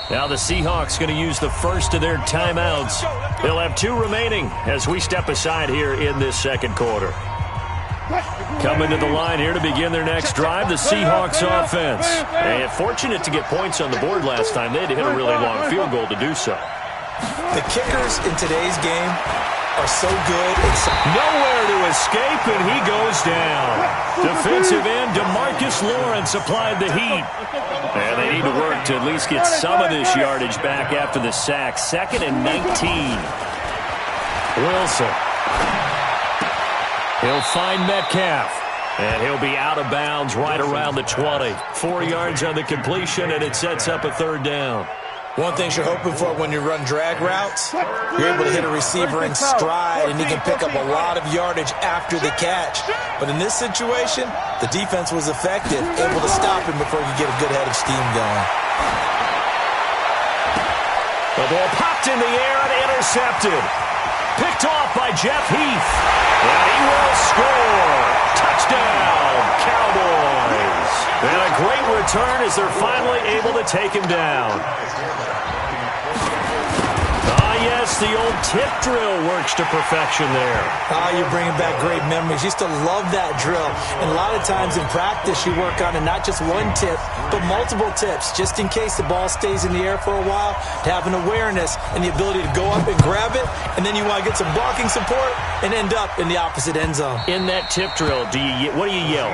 Now the Seahawks going to use the first of their timeouts. They'll have 2 remaining as we step aside here in this second quarter. Coming to the line here to begin their next drive, the Seahawks offense. And fortunate to get points on the board last time. They had to hit a really long field goal to do so. The kickers in today's game are so good. Nowhere to escape, and he goes down. Defensive end DeMarcus Lawrence applied the heat. And they need to work to at least get some of this yardage back after the sack. 2nd and 19. Wilson. He'll find Metcalf. And he'll be out of bounds right around the 20. 4 yards on the completion, and it sets up a 3rd down. One thing you're hoping for when you run drag routes, you're able to hit a receiver in stride, and he can pick up a lot of yardage after the catch. But in this situation, the defense was effective, able to stop him before you get a good head of steam going. The ball popped in the air and intercepted. Picked off by Jeff Heath. And he will score. Touchdown, Cowboys. And a great return as they're finally able to take him down. Yes, the old tip drill works to perfection there. You're bringing back great memories. Used to love that drill. And a lot of times in practice, you work on it, not just one tip, but multiple tips, just in case the ball stays in the air for a while, to have an awareness and the ability to go up and grab it, and then you want to get some blocking support and end up in the opposite end zone. In that tip drill, what do you yell?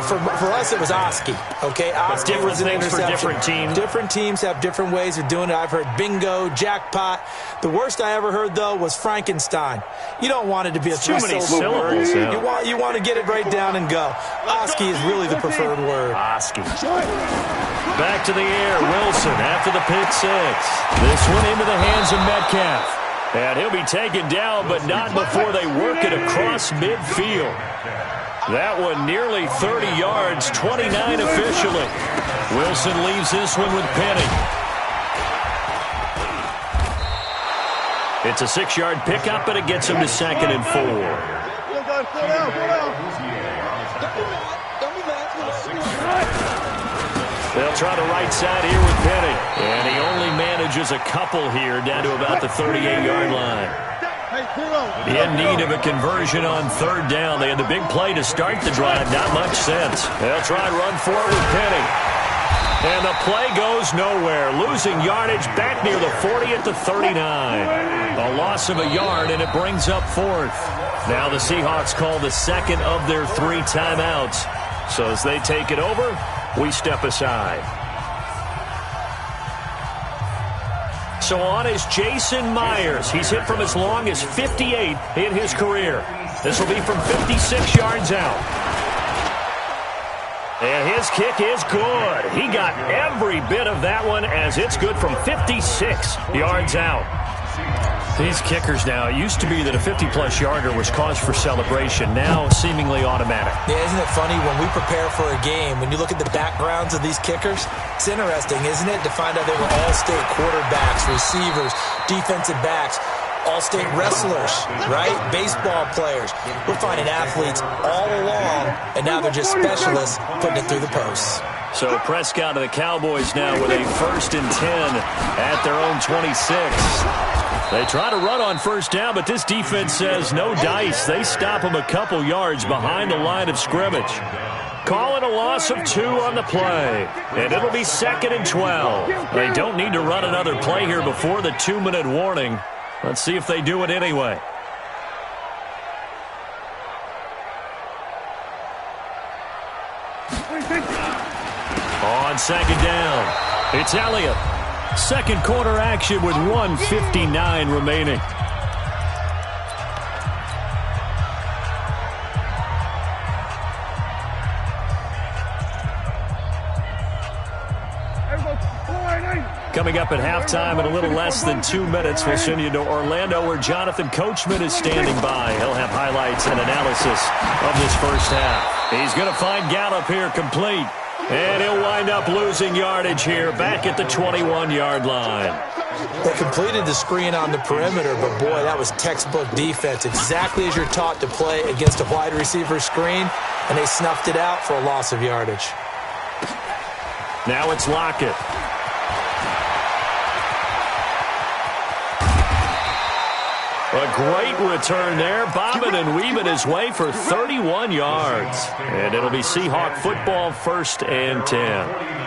For us, it was Oski. Okay, Oski different was an things for different teams. Different teams have different ways of doing it. I've heard bingo, jackpot. The worst I ever heard, though, was Frankenstein. You don't want it to be a three-syllable word. Yeah. You want to get it right down and go. Oski is really the preferred word. Oski. Back to the air. Wilson after the pick 6. This one into the hands of Metcalf. And he'll be taken down, but not before they work it across midfield. That one nearly 30 yards, 29 officially. Wilson leaves this one with Penny. It's a 6-yard pickup, and it gets him to 2nd and 4. They'll try the right side here with Penny. And he only manages a couple here down to about the 38-yard line. In need of a conversion on 3rd down. They had the big play to start the drive. Not much sense. They'll try and run forward with Penny. And the play goes nowhere. Losing yardage back near the 40 at the 39. A loss of a yard, and it brings up 4th. Now the Seahawks call the 2nd of their 3 timeouts. So as they take it over, we step aside. So on is Jason Myers. He's hit from as long as 58 in his career. This will be from 56 yards out. And his kick is good. He got every bit of that one as it's good from 56 yards out. These kickers now, it used to be that a 50-plus yarder was cause for celebration. Now seemingly automatic. Yeah, isn't it funny when we prepare for a game, when you look at the backgrounds of these kickers, it's interesting, isn't it, to find out they were all-state quarterbacks, receivers, defensive backs, all-state wrestlers, right? Baseball players. We're finding athletes all along, and now they're just specialists putting it through the posts. So Prescott of the Cowboys now with a 1st and 10 at their own 26. They try to run on 1st down, but this defense says no dice. They stop them a couple yards behind the line of scrimmage. Calling a loss of 2 on the play. And it'll be 2nd and 12. They don't need to run another play here before the 2-minute warning. Let's see if they do it anyway. On 2nd down, it's Elliott. Second quarter action with 1:59 remaining. Coming up at halftime in a little less than 2 minutes, we'll send you to Orlando where Jonathan Coachman is standing by. He'll have highlights and analysis of this first half. He's going to find Gallup here complete. And he'll wind up losing yardage here back at the 21-yard line. They completed the screen on the perimeter, but boy, that was textbook defense. Exactly as you're taught to play against a wide receiver screen. and they snuffed it out for a loss of yardage. Now it's Lockett. A great return there, bobbing and weaving his way for 31 yards. And it'll be Seahawk football, 1st and 10.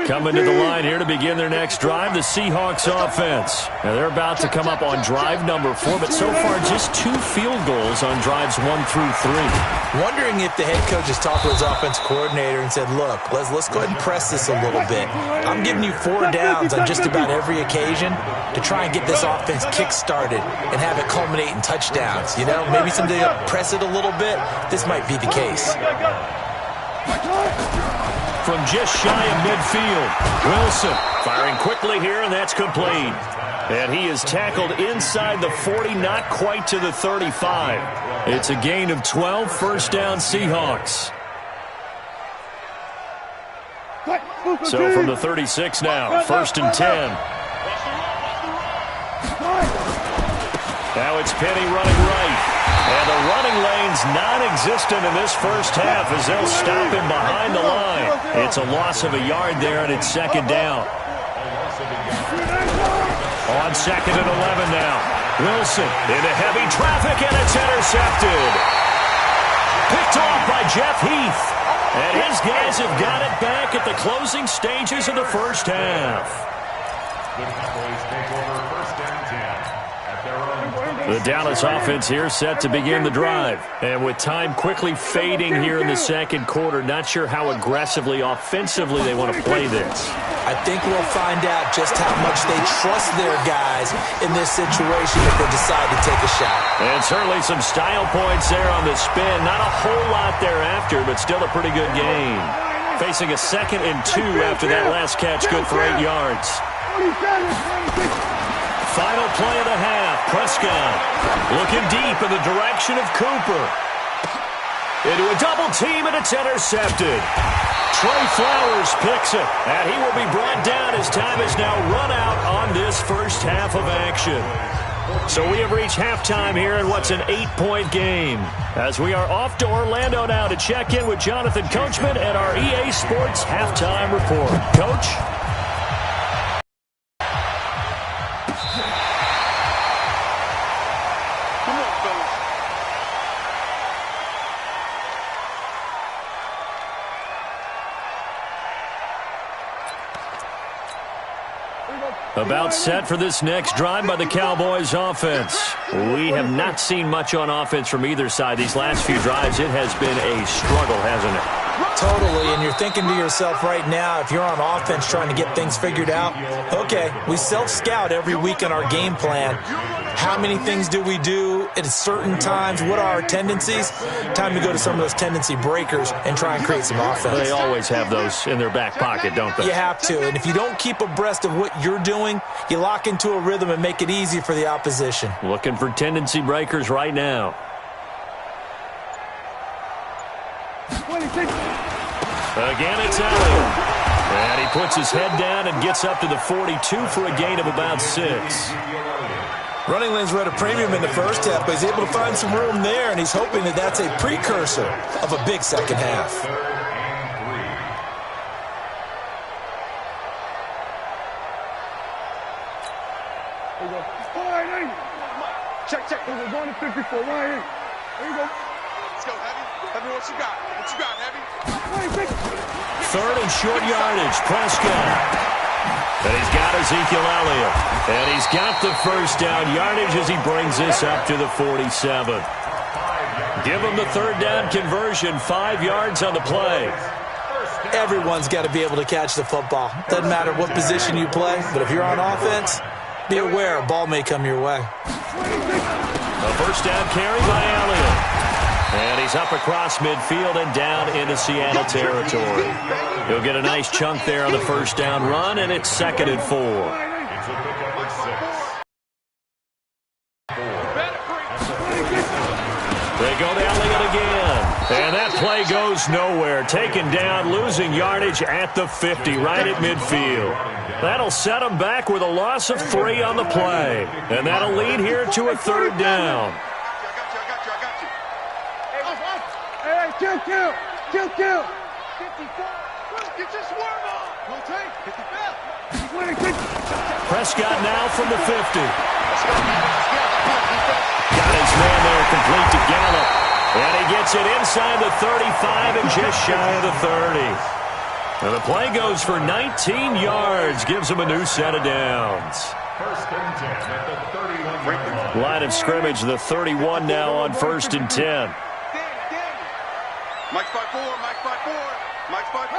Coming to the line here to begin their next drive, the Seahawks offense. Now they're about to come up on drive number 4, but so far just 2 field goals on drives 1 through 3. Wondering if the head coach has talked to his offense coordinator and said, look, let's go ahead and press this a little bit. I'm giving you 4 downs on just about every occasion to try and get this offense kick-started and have it culminate in touchdowns. You know, maybe someday I'll press it a little bit. This might be the case. From just shy of midfield, Wilson firing quickly here, and that's complete. And he is tackled inside the 40, not quite to the 35. It's a gain of 12, 1st down Seahawks. So from the 36 now, 1st and 10. Now it's Penny running right. And the running lane's non-existent in this first half as they'll stop him behind the line. It's a loss of a yard there, and it's 2nd down. On 2nd and 11 now. Wilson into heavy traffic, and it's intercepted. Picked off by Jeff Heath. And his guys have got it back at the closing stages of the first half. The Cowboys take over 1st and 10 at their own. The Dallas offense here set to begin the drive. And with time quickly fading here in the 2nd quarter, not sure how aggressively, offensively they want to play this. I think we'll find out just how much they trust their guys in this situation if they decide to take a shot. And certainly some style points there on the spin. Not a whole lot thereafter, but still a pretty good gain. Facing a 2nd and 2 after that last catch, good for 8 yards. Final play of the half. Prescott looking deep in the direction of Cooper. Into a double team, and it's intercepted. Trey Flowers picks it, and he will be brought down as time is now run out on this first half of action. So we have reached halftime here in what's an 8-point game. As we are off to Orlando now to check in with Jonathan Coachman and our EA Sports Halftime Report. Coach? About set for this next drive by the Cowboys offense. We have not seen much on offense from either side these last few drives. It has been a struggle, hasn't it? Totally, and you're thinking to yourself right now, if you're on offense trying to get things figured out, okay, we self-scout every week on our game plan. How many things do we do at certain times? What are our tendencies? Time to go to some of those tendency breakers and try and create some offense. They always have those in their back pocket, don't they? You have to, and if you don't keep abreast of what you're doing, you lock into a rhythm and make it easy for the opposition. Looking for tendency breakers right now. Again, it's Elliott. And he puts his head down and gets up to the 42 for a gain of about 6. Running lanes were at a premium in the first half, but he's able to find some room there, and he's hoping that that's a precursor of a big second half. There you go. Check. We're going to 54. Right here. There you go. Let's go, Heavy. Heavy, what you got? What you got, Heavy? 3rd and short yardage. Prescott. And he's got Ezekiel Elliott. And he's got the first down yardage as he brings this up to the 47. Give him the 3rd down conversion. 5 yards on the play. Everyone's got to be able to catch the football. Doesn't matter what position you play, but if you're on offense, be aware a ball may come your way. A first down carry by Elliott. And he's up across midfield and down into Seattle territory. He'll get a nice chunk there on the first down run, and it's 2nd and 4. They go to Elliott again. And that play goes nowhere. Taken down, losing yardage at the 50, right at midfield. That'll set them back with a loss of 3 on the play. And that'll lead here to a 3rd down. Hey, kill. 54. Get your swerve on. Rotate. Hit the bell. Prescott now from the 50. Got his man there, complete to Gallup. And he gets it inside the 35 and just shy of the 30. And the play goes for 19 yards, gives him a new set of downs. First and 10 at the 31. Line of scrimmage, the 31 now on 1st and 10. Mike's by 4. Mike's by 4. Mike's by 4.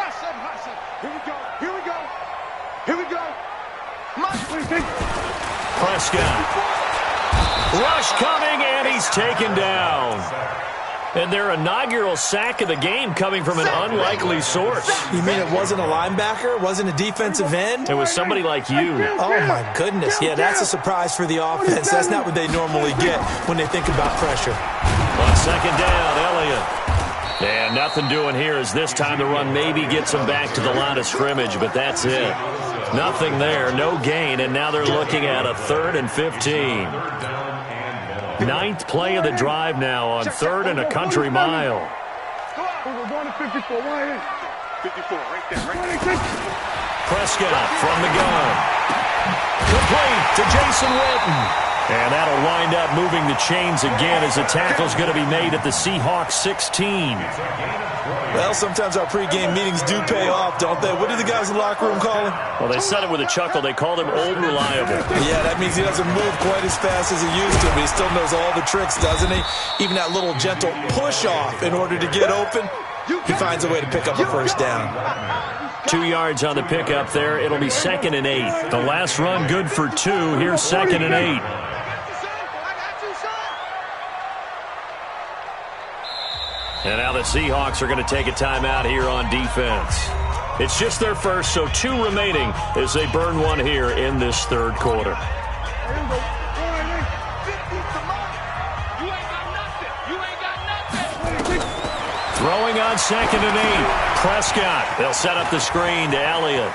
Here we go. Prescott. Rush coming, and he's taken down. And their inaugural sack of the game coming from an unlikely source. You mean it wasn't a linebacker? It wasn't a defensive end? It was somebody like you. Oh, my goodness. Yeah, that's a surprise for the offense. That's not what they normally get when they think about pressure. On second down, Elliott. And nothing doing here as this time the run maybe gets them back to the line of scrimmage, but that's it. Nothing there, no gain, and now they're looking at a 3rd and 15. 9th play of the drive now on 3rd and a country mile. We're going to 54. 54, right there. Prescott from the gun. Complete to Jason Witten. And that'll wind up moving the chains again as the tackle's going to be made at the Seahawks 16. Well, sometimes our pregame meetings do pay off, don't they? What do the guys in the locker room call him? Well, they said it with a chuckle. They called him Old Reliable. Yeah, that means he doesn't move quite as fast as he used to, but he still knows all the tricks, doesn't he? Even that little gentle push-off in order to get open, he finds a way to pick up a first down. 2 yards on the pickup there. It'll be 2nd and 8. The last run good for 2. Here's 2nd and 8. And now the Seahawks are going to take a timeout here on defense. It's just their first, so 2 remaining as they burn one here in this 3rd quarter. Throwing on 2nd and 8. Prescott. They'll set up the screen to Elliott.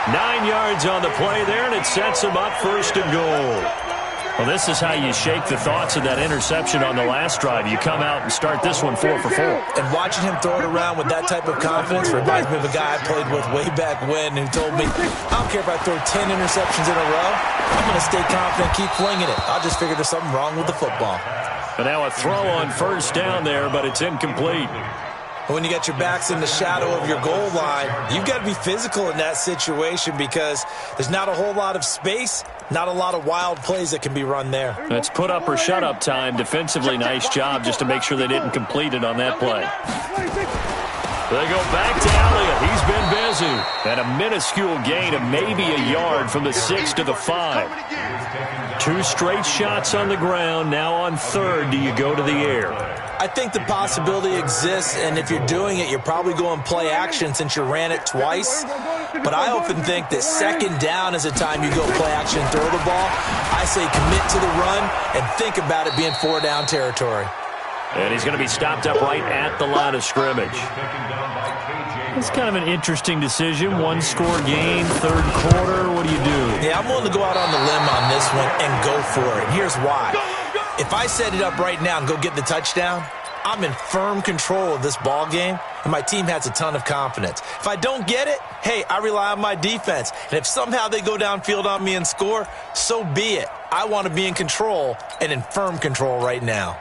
9 yards on the play there, and it sets him up 1st and goal. Well, this is how you shake the thoughts of that interception on the last drive. You come out and start this one 4 for 4. And watching him throw it around with that type of confidence reminds me of a guy I played with way back when who told me, I don't care if I throw 10 interceptions in a row. I'm going to stay confident, keep flinging it. I'll just figure there's something wrong with the football. And now a throw on 1st down there, but it's incomplete. When you got your backs in the shadow of your goal line, you've got to be physical in that situation because there's not a whole lot of space, not a lot of wild plays that can be run there. It's put up or shut up time. Defensively, nice job just to make sure they didn't complete it on that play. They go back to Elliott. He's been busy. And a minuscule gain of maybe a yard from the 6 to the 5. 2 straight shots on the ground. Now on 3rd, do you go to the air? I think the possibility exists, and if you're doing it, you're probably going play action since you ran it twice. But I often think that 2nd down is the time you go play action and throw the ball. I say commit to the run and think about it being 4 down territory. And he's going to be stopped up right at the line of scrimmage. It's kind of an interesting decision. 1-score game, 3rd quarter. What do you do? Yeah, I'm willing to go out on the limb on this one and go for it. And here's why. If I set it up right now and go get the touchdown, I'm in firm control of this ball game, and my team has a ton of confidence. If I don't get it, hey, I rely on my defense. And if somehow they go downfield on me and score, so be it. I want to be in control and in firm control right now.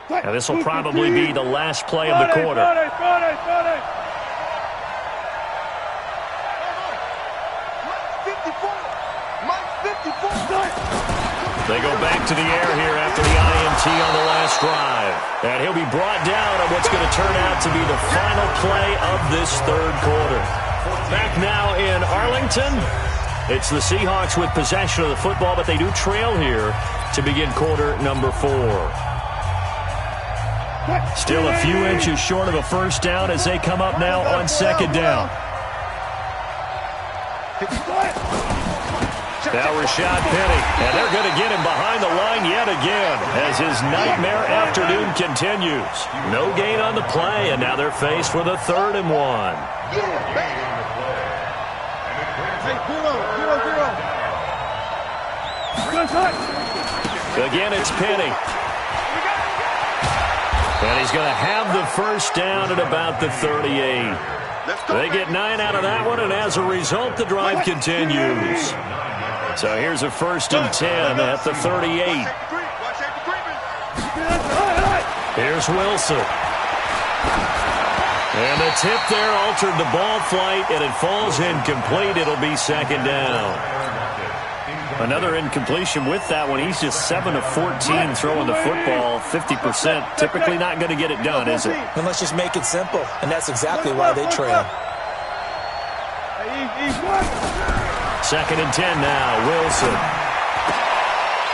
Now, this will probably be the last play of the quarter. They go back to the air here after the INT on the last drive. And he'll be brought down on what's going to turn out to be the final play of this 3rd quarter. Back now in Arlington. It's the Seahawks with possession of the football, but they do trail here to begin quarter number 4. Still a few inches short of a 1st down as they come up now on 2nd down. Now Rashad Penny, and they're going to get him behind the line yet again as his nightmare afternoon continues. No gain on the play, and now they're faced with a 3rd and 1. Again, it's Penny. And he's going to have the first down at about the 38. They get 9 out of that one, and as a result, the drive continues. So here's a 1st and 10 at the 38. Here's Wilson. And the tip there altered the ball flight, and it falls incomplete. It'll be 2nd down. Another incompletion with that one. He's just 7 of 14 throwing the football, 50%. Typically not going to get it done, is it? And let's just make it simple, and that's exactly why they trail. 2nd and 10 now, Wilson.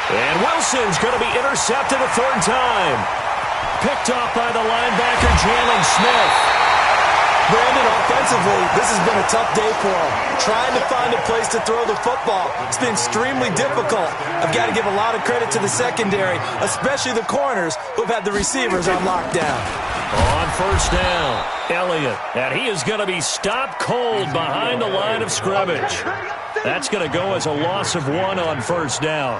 And Wilson's going to be intercepted a 3rd time. Picked off by the linebacker, Jalen Smith. Brandon, offensively, this has been a tough day for him. Trying to find a place to throw the football. It's been extremely difficult. I've got to give a lot of credit to the secondary, especially the corners who've had the receivers on lockdown. On 1st down, Elliott. And he is going to be stopped cold behind the line of scrimmage. That's going to go as a loss of 1 on 1st down.